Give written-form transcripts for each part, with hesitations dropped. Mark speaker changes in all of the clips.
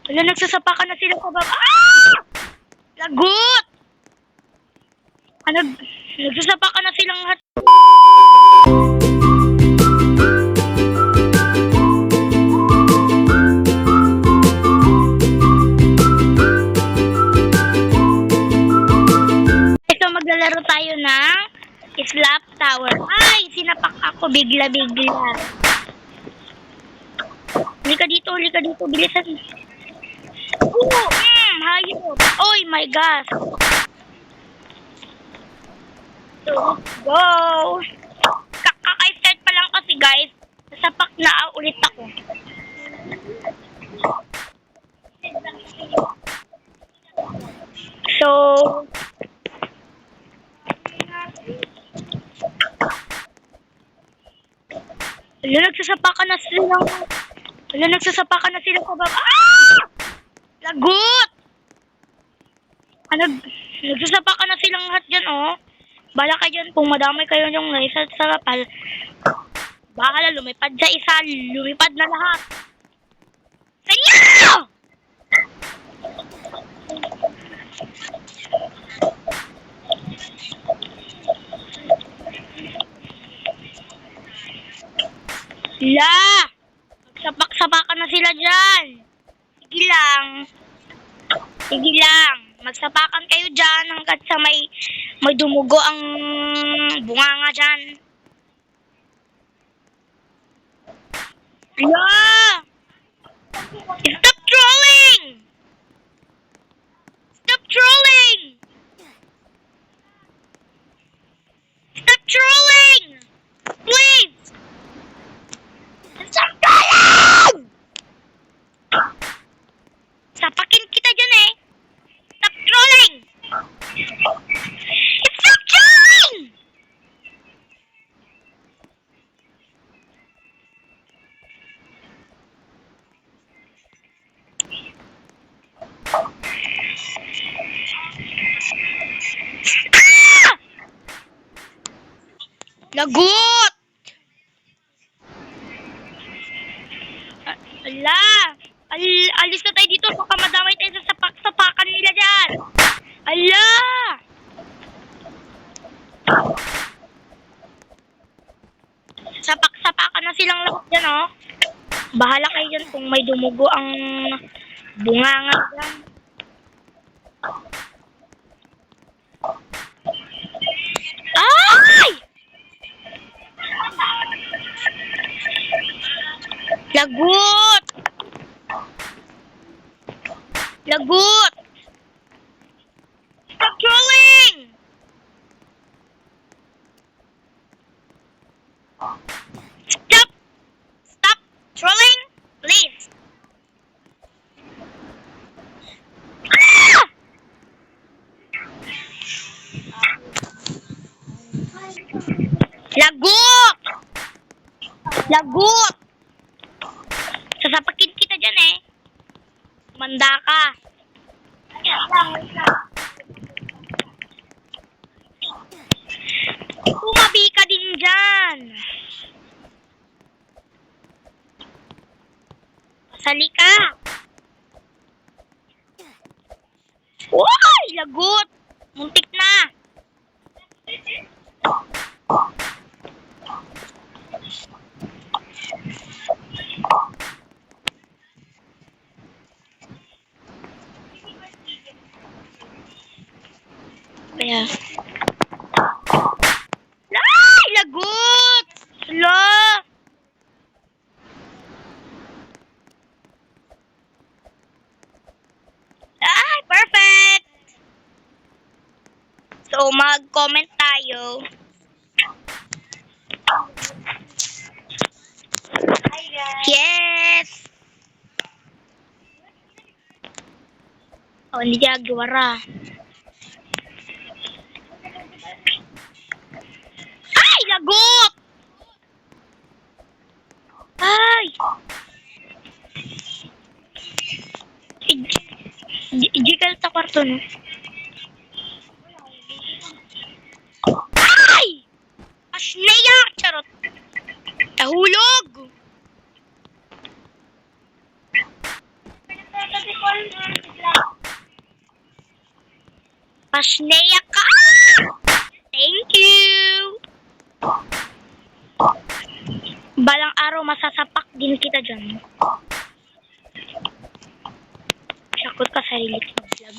Speaker 1: Wala, nagsasapakan na sila sa baba. Ah! Lagot! Nagsasapakan na silang lahat. Ito, maglalaro tayo ng slap tower. Ay, sinapak ako bigla-bigla. Halika dito, bilisan. Hayop. Oy, my gosh. So, let's go. Kaka-start pa lang kasi, guys. Nasapak na ulit ako. So, nagsasapakan na sila sa baba. Ah! Lagot! Nagsasapakan na silang lahat dyan, oh. Bala kayo dyan, kung madamay kayo yung isa sa rapal, bahala, lumipad sa isa, lumipad na lahat. Sa inyo! La! Magsapak-sapakan na sila dyan. Sige lang. Magsapakan kayo dyan hanggat sa may dumugo ang bunganga dyan. La! Stop trolling! Stop trolling! Stop trolling! Please! Stop trolling! Sapakin kita dyan eh. Stop trolling! Stop trolling! Ah! Lagot! Ala! Alis na tayo dito, baka madamay tayo sa sapak-sapakan nila dyan. Ala! Sapak-sapakan na silang lahat dyan, oh. Bahala kayo dyan kung may dumugo ang bunganga dyan. Ay! Lagot! Lagot! Stop trolling! Stop trolling, please. Ah! Lagot! Lagot! Sasapakin kita dyan eh. Manda ka. Tumabi ka din dyan. Pasali ka. Uy! Lagot! Muntik na. Kaya. Ay! Lagot! Hala! Ay! Perfect! So, mag-comment tayo. Hi, guys! Yes! Oh, hindi siya gawara. Ay! Lagot! Ay! Ijikal sa kwarto, no? Ay! Asneya! Charot! Tahulog! Pasneya ka! Thank you! Balang araw masasapak din kita dyan. Sakot ka sarili ko vlog.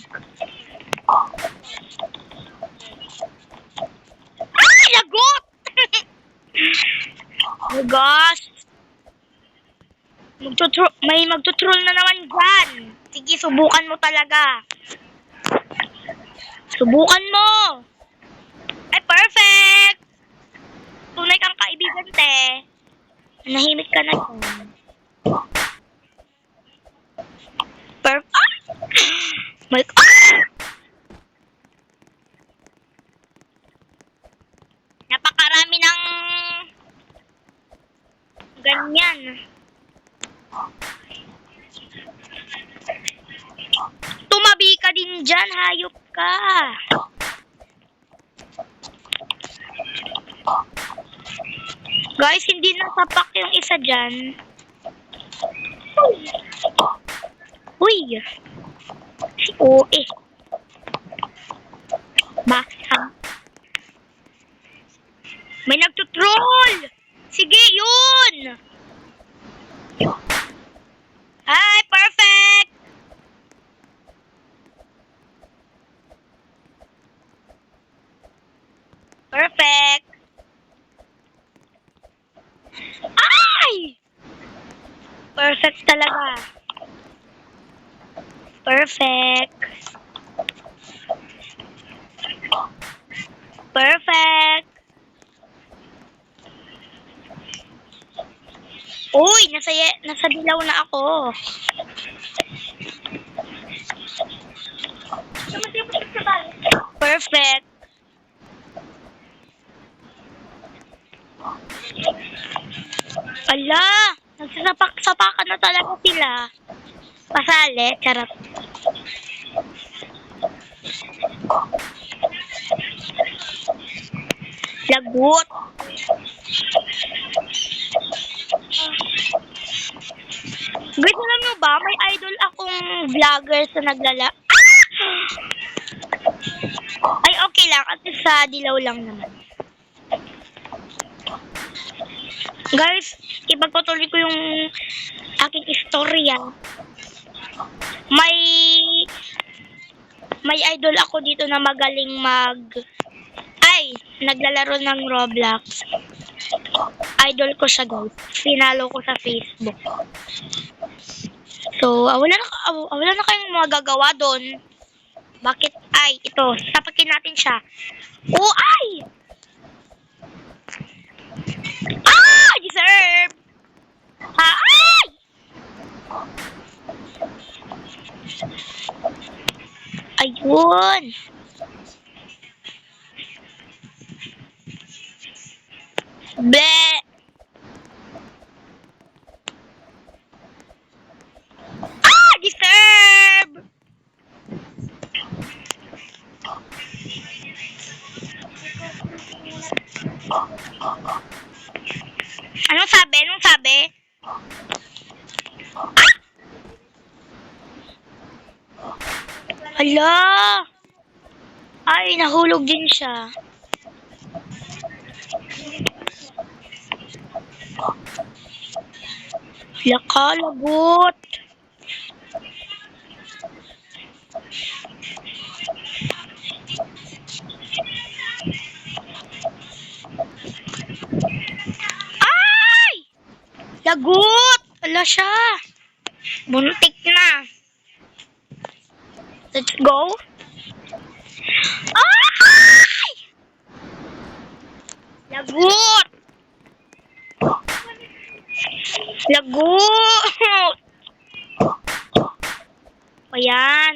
Speaker 1: Ay! Lagot! Oh gosh! May magtutroll na naman dyan. Sige, subukan mo talaga. Subukan mo! Ay, perfect! Tunay kang kaibigan, te. Nahimik ka na dyan. Ah! Napakarami ng ganyan. Tumabi ka din dyan, hayop ka. Guys, hindi nasapak yung isa dyan. Uy! Si OE. Basta. May nagtutroll! Sige, yun! Hi, perfect! Perfect! Ay! Perfect talaga. Perfect. Perfect. Uy, nasa dilaw na ako. Perfect. Ala, nagsasapak-sapakan na talaga sila. Pasali, charot. Lagot. Guys, alam nyo ba, may idol akong vlogger sa naglala. Ay, okay lang. At sa dilaw lang naman. Guys, ipagpatuloy ko yung aking istorya. May idol ako dito na magaling naglalaro ng Roblox. Idol ko siya, guys. Pinalo ko sa Facebook. So, wala na kayong magagawa doon. Bakit? Ay, ito. Sapakin natin siya. Oh, ay! Ah! Deserve! Ha? Ay! Ayun! Bleh! Ah! Deserve! Anong sabi? Anong sabi? Ah! Hala! Ay, nahulog din siya. Laka, lagot. Ay! Lagot! Ala siya. Buntik na. Let's go. Ay! Lagot! Lagot! Ayan.